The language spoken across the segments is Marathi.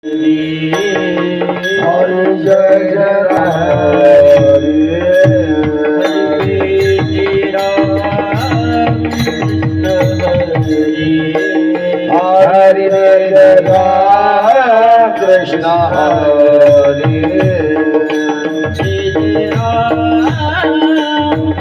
हरे जय जय हरे हरे जय राम कृष्ण हरे जय राम कृष्ण हरे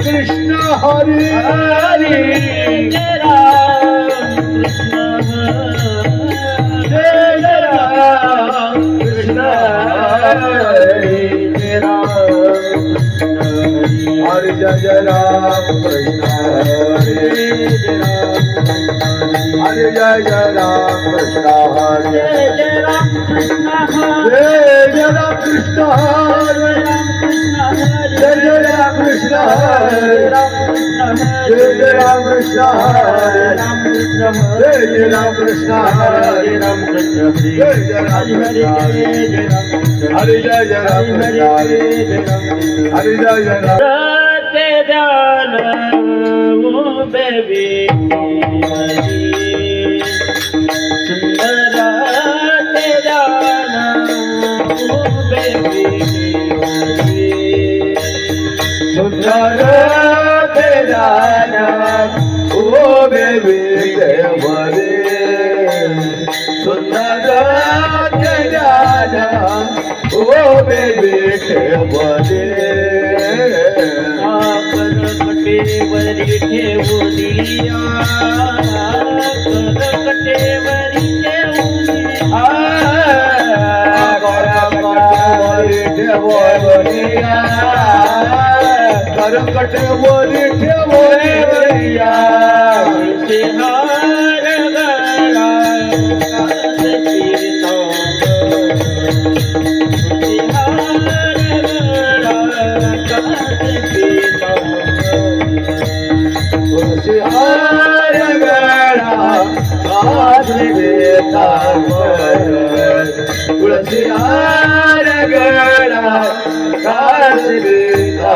कृष्ण हरे हरे जय राम कृष्ण हरे जय राम हरे जय राम कृष्ण हरे हरे जय राम कृष्ण हरे जय राम कृष्ण हरे जय राम कृष्ण हरे जय राम कृष्ण हरे जय राम कृष्ण हरे जय राम कृष्ण हरे हरे जय राम हरे हरे जय राम ते ध्यान वो बेबी सुंदर ते ध्यान वो बेबी सुंदर ते ध्यान ओ बेबी देवरे सुंदर ते ध्यान ओ बेबी देवरे कटेवरी ठेवुनिया कटेवरी ठेवुनिया कटेवरी ठेवुनिया सिंहार गळा तुलसीहार गळा कास देता तुलसीहार गळा कास देता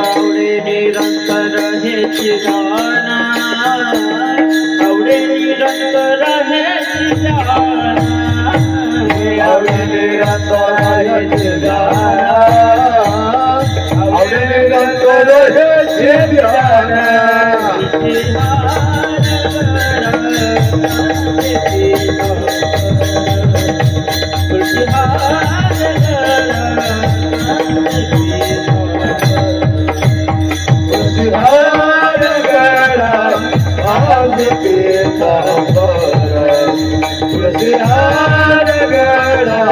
आवडे निरंतर हे चिदाना आवडे निरंतर हे चिदाना आवडे निरंतर हे चिदाना आवडे निरंतर हे चिदाना तुलसीहार गळा कास देता तुलसीहार गळा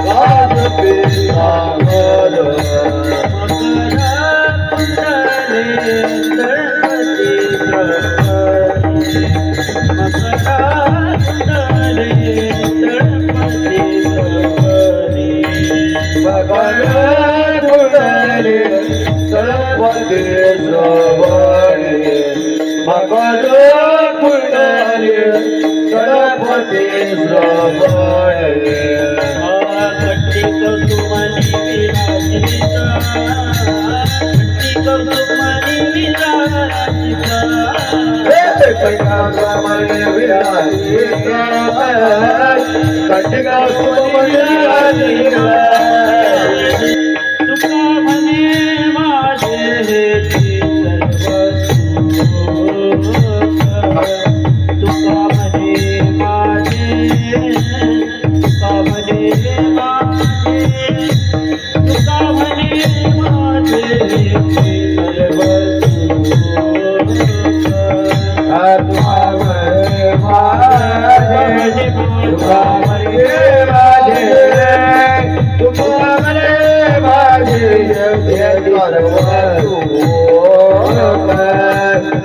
कास देता तळपते श्रवणे मगर कुंडले तळपते श्रवणे कट्टिक सुमनी विराजिता कट्टिक सुमनी विराजिता कटिका सुमनी तुका म्हणे माझे तुका म्हणे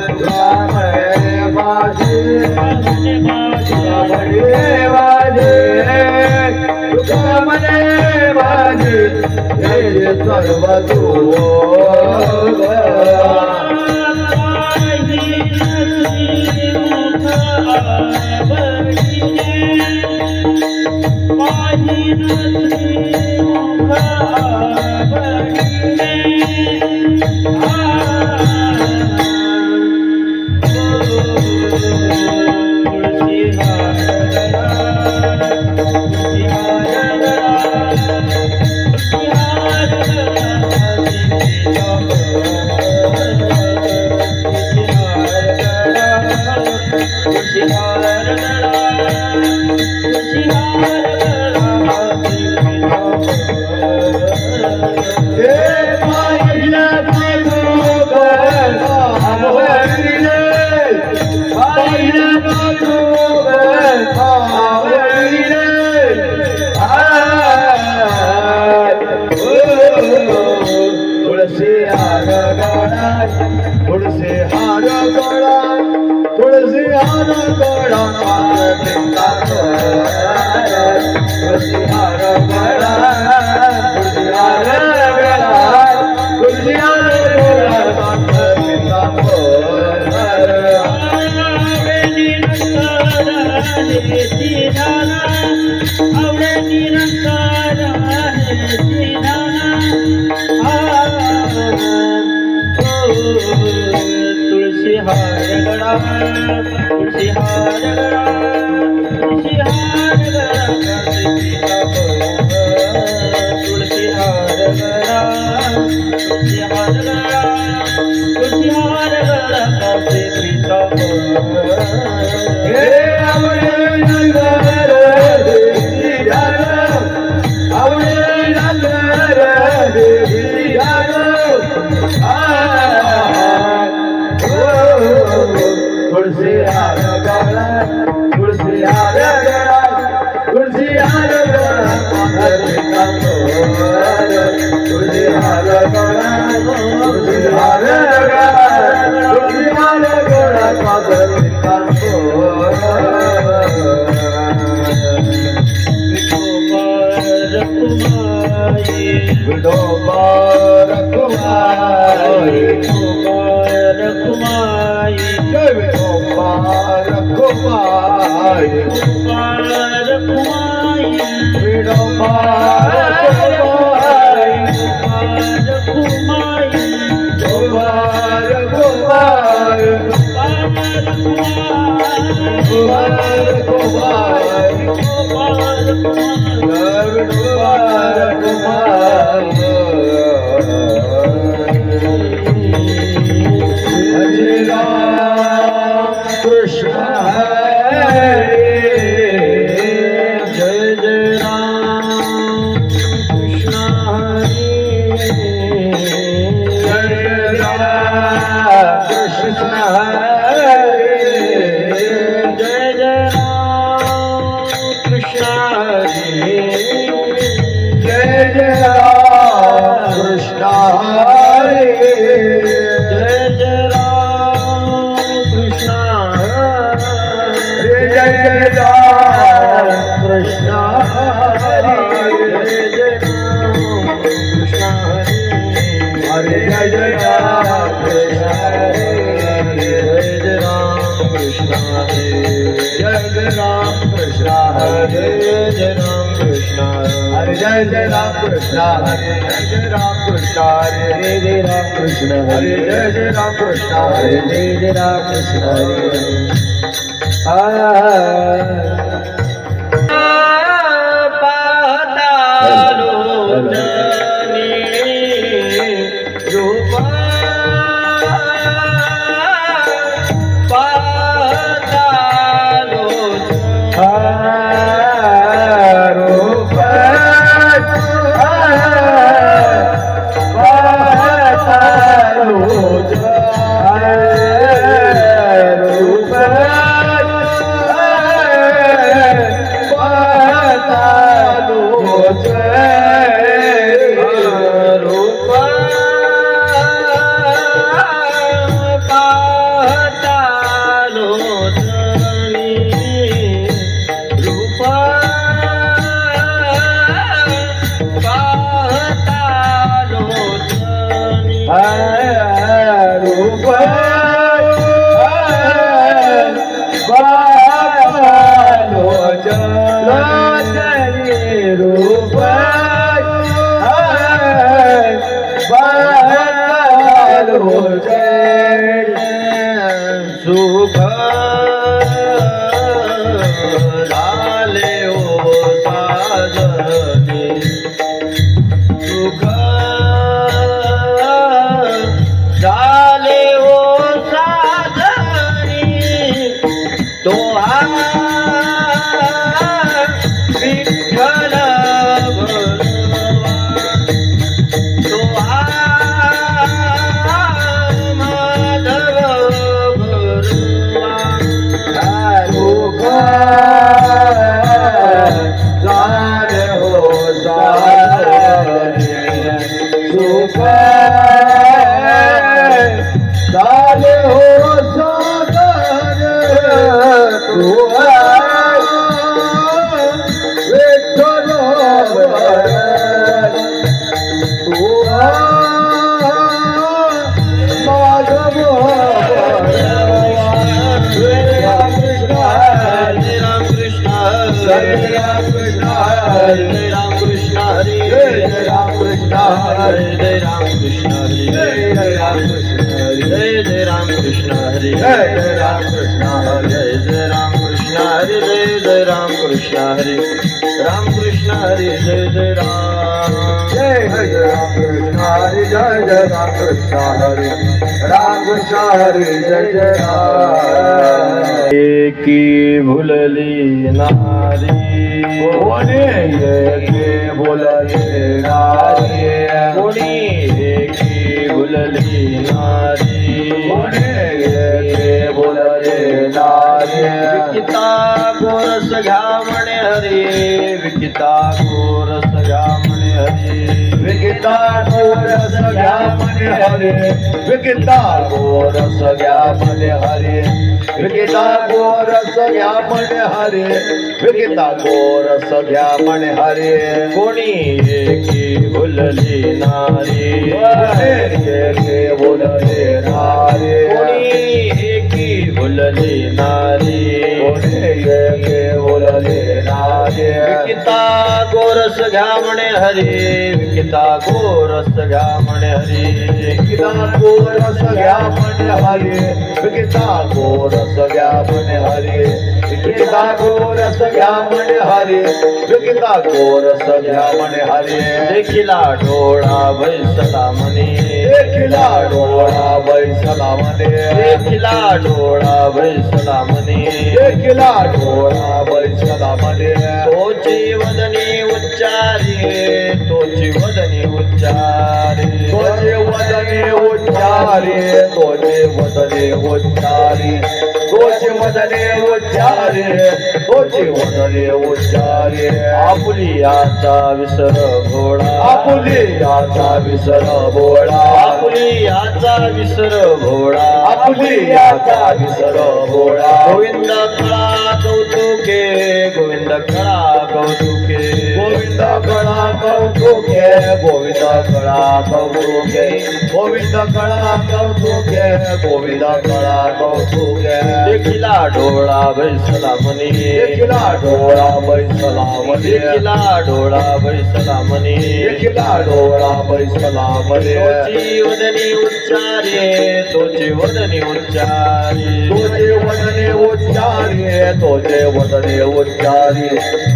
माझे तुका म्हणे माझे तुका म्हणे माझे सर्व माझी नसली मुख आवडीने तुळशी हार गळा तुळशी हार गळा तुळशी हार तुळसी हार गळा तुळसी हार गळा तुळसी हार गळा तुळसी हार गळा तुळसी हार तुळशी हार गळा तुळशी हार गळा तुळशी हार गळा तुळशी हार गळा तुळशी हार गळा तुळशी हार गळा कासे हे आवडे नंदर देवी झाल आवडे नंदर देवी झाल तुळसी हार गळा तुळसी हार गळा तुळसी हार गळा तुळसी हार गळा तुळसी हार गळा तुळसी हार गळा विठोबा रखुमाई जय विठोबा रखुमाई विठोबा रखुमाई विठोबा रखुमाई कृष्ण जय जय राम कृष्ण हरे जय राम कृष्ण हरे जय जय राम कृष्ण हरे जय जय राम कृष्ण हरे जय जय राम कृष्ण हरे जय जय राम कृष्ण हरे जय जय राम कृष्ण हरे जय जय राम कृष्ण हरे जय जय राम कृष्ण हरे जय जय राम कृष्ण हरे जय राम कृष्ण हरे जय जय राम कृष्ण हरे जय जय राम कृष्ण हरे जय जय राम कृष्ण हरे जय जय राम कृष्ण हरे जय जय राम कृष्ण हरे विठ्ठल भगवान तो माधव भगवान लोक जाण हो सारे सुख झाले हो सागर तू विठ्ठल तू माधव हरे राम कृष्ण हरे राम कृष्ण हरे राम कृष्ण हरे राम कृष्ण हरे राम कृष्ण जय जय राम कृष्ण हरे राम कृष्ण जय जय राम कृष्ण हरे जय जय राम कृष्ण हरे राम कृष्ण हरे जय जय राम जय जय राम कृष्ण हरे जय जय राम कृष्ण हरे राम कृष्ण हरे जय जय राम एकी भुलली नारी कोणी एके बोलले नारी कोणी एकी भुलली नारी कोणी एके बोलले नारी विकिता गोरस घ्या म्हणे हरे विकिता गोरस घ्या म्हणे हरे विकिता गोरस घ्या म्हणे हरे विकिता गोरस घ्या म्हणे हरे विकिता गोरस घ्या म्हणे हरे विकिता गोरस घ्या म्हणे हरे कोणी एकी भुलली नारी एके बोलले नारी कोणी एकी भुलली नारी कोणी एके बोलले नारी विकिता गोरस घ्या म्हणे हरे विकिता गोरस घ्या म्हणे हरे विकिता गोरस घ्या म्हणे हरे विकिता गोरस घ्या म्हणे हरे विकिता गोरस घ्या म्हणे हरे विकिता गोरस घ्या म्हणे हरे देखिला डोळा बैसला म्हणे देखिला डोळा बैसला म्हणे देखिला डोळा बैसला म्हणे देखिला डोळा बैसला म्हणे तोची वदनी उच्चारे तोची वदनी उच्चारे तोचे वदने उच्चारे तोचे वदने उच्चारे तोचे वदने उच्चारे तोचे वदने उच्चारे आपुलियाचा विसर भोळा आपुलियाचा विसर भोळा आपुलियाचा विसर भोळा आपुलियाचा विसर भोळा गोविंद कळा कौतुके गोविंद कळा कौतुके गोविंद कळा कौतुके गोविंद कळा कौतुके गोविंद कळा कौतुके गोविंद कळा कौतुके देखिला डोळा बैसला म्हणे देखिला डोळा बैसला म्हणे देखिला डोळा बैसला म्हणे देखिला डोळा बैसला म्हणे तोची वदनी उच्चारे तोची वदनी उच्चारे तोचे वदने उच्चारे तोचे वदने उच्चारे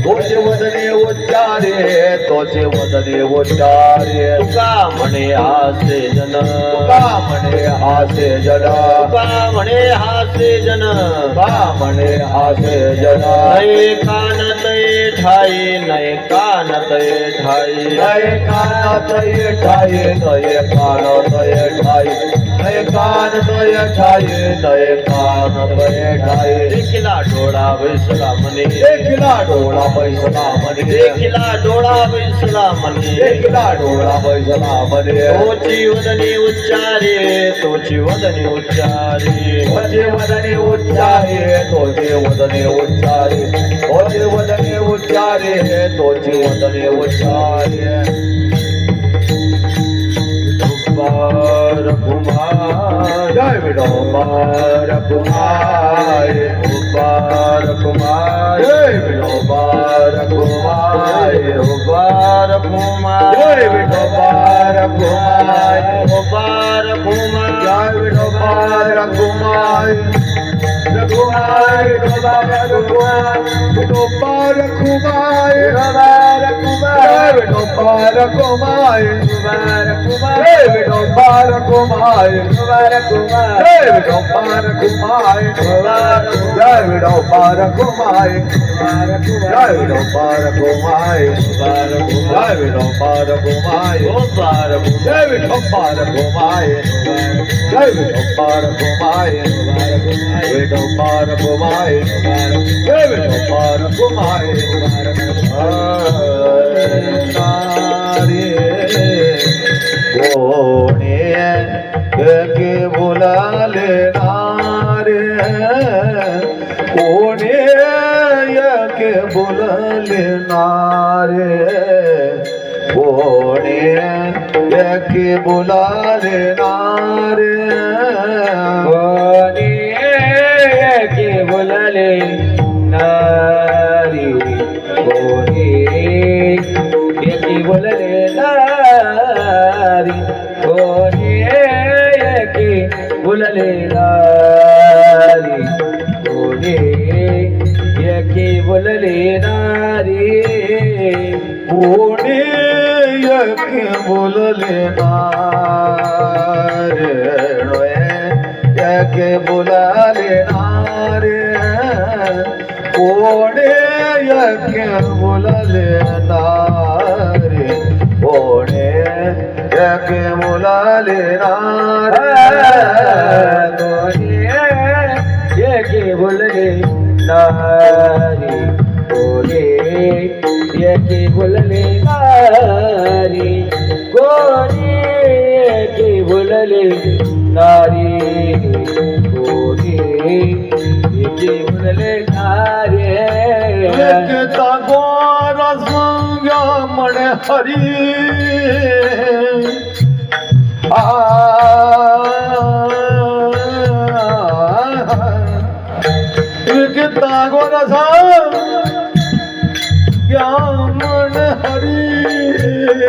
तोचे वदने उच्चारे तोचे वदने उच्चारे तुका म्हणे हासे जन तुका म्हणे हासे जन तुका म्हणे हासे जन तुका म्हणे हासे जन नये कान तये ठाई नये कान तये ठाई नये कान तये ठाई नये कान तये ठाई नये कान तये ठाई नये कान तये ठाई देखिला डोळा बैसला म्हणे देखिला डोळा बैसला म्हणे देखिला डोळा बैसला म्हणे देखिला डोळा बैसला म्हणे तोची वदनी उच्चारे तोची वदनी उच्चारे तोचे वदने उच्चारे तोचे वदने उच्चारे तोचे वदने उच्चारे तोचे वदने उच्चारे कुमार जय विठोबार कुमार कुमार कुमार जय विठोबार कुमार उबार कुमार जय विठोबार कुमार उबार कुमार जय विठोबार कुमार रघुमार के बुलाले नारे कोणे के बुलाले नारे कोणे के बुलाले नारे कोणी के बोलाले नारी कोणी के बोलाले नारी कोणी के बोलाले नारी कोणी के बोलाले नारी कोणे के बुलाले नारे के बुलाले नारे कोणे के बुलाले नारे कोणे के बुलाले नारे कोणी के बोलाले नारी कोणी के बोलाले नारी कोणी के बोलाले नारी कोणी के बोलाले नारी गोरा संज्ञा म्हणे हरी गीता गोरा संज्ञा म्हणे हरी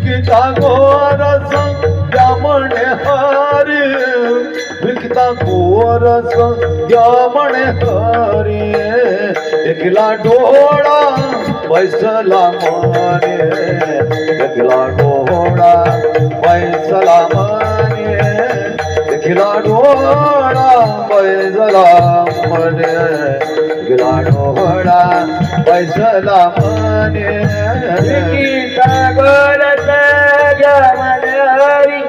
विकिता गोरस यामणे हरी विकिता गोरस यामणे हरी एकला डोळा बैसला मने एकला डोळा बैसला मने एकला डोळा बैसला मने एकला डोळा बैसला मने विकिता गोरस यामणे हरी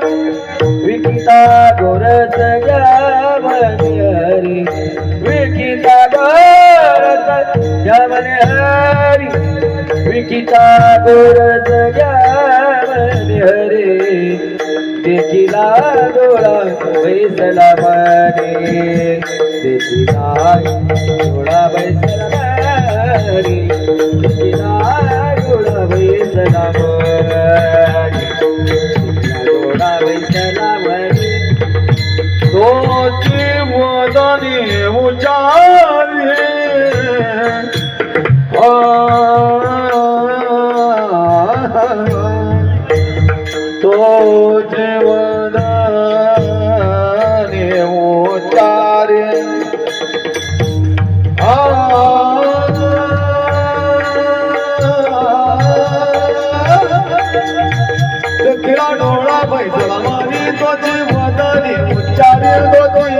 विकिता गोरस यामणे हरी विकिता गोरस यामणे हरी विकिता गोरस यामणे हरी देखिला डोळा बैसला मने देखिला डोळा बैसला मने देखिला डोळा बैसला मने डोळा बैसला मने तोची वदनी उचारे तोची वदनी उचारे देखिला डोळा बैसला मनी तोची वदनी उच्चारे तोची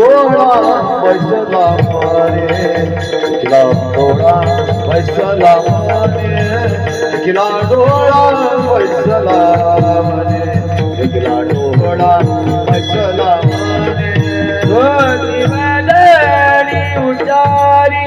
डोळा बैसला मारे किला डोळा बैसला मारे किला डोळा बैसला मारे किला डोळा बैसला मारे धोती बदली उचारी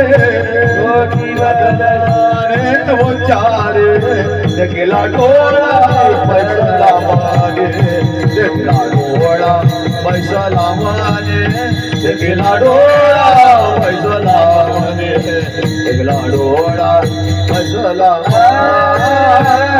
धोती बदली उचारी उचारी देखला डोळा बैसला मागे देखला डोळा बैसला मागे देखला डोळा बैसला मागे देखला डोळा बैसला मागे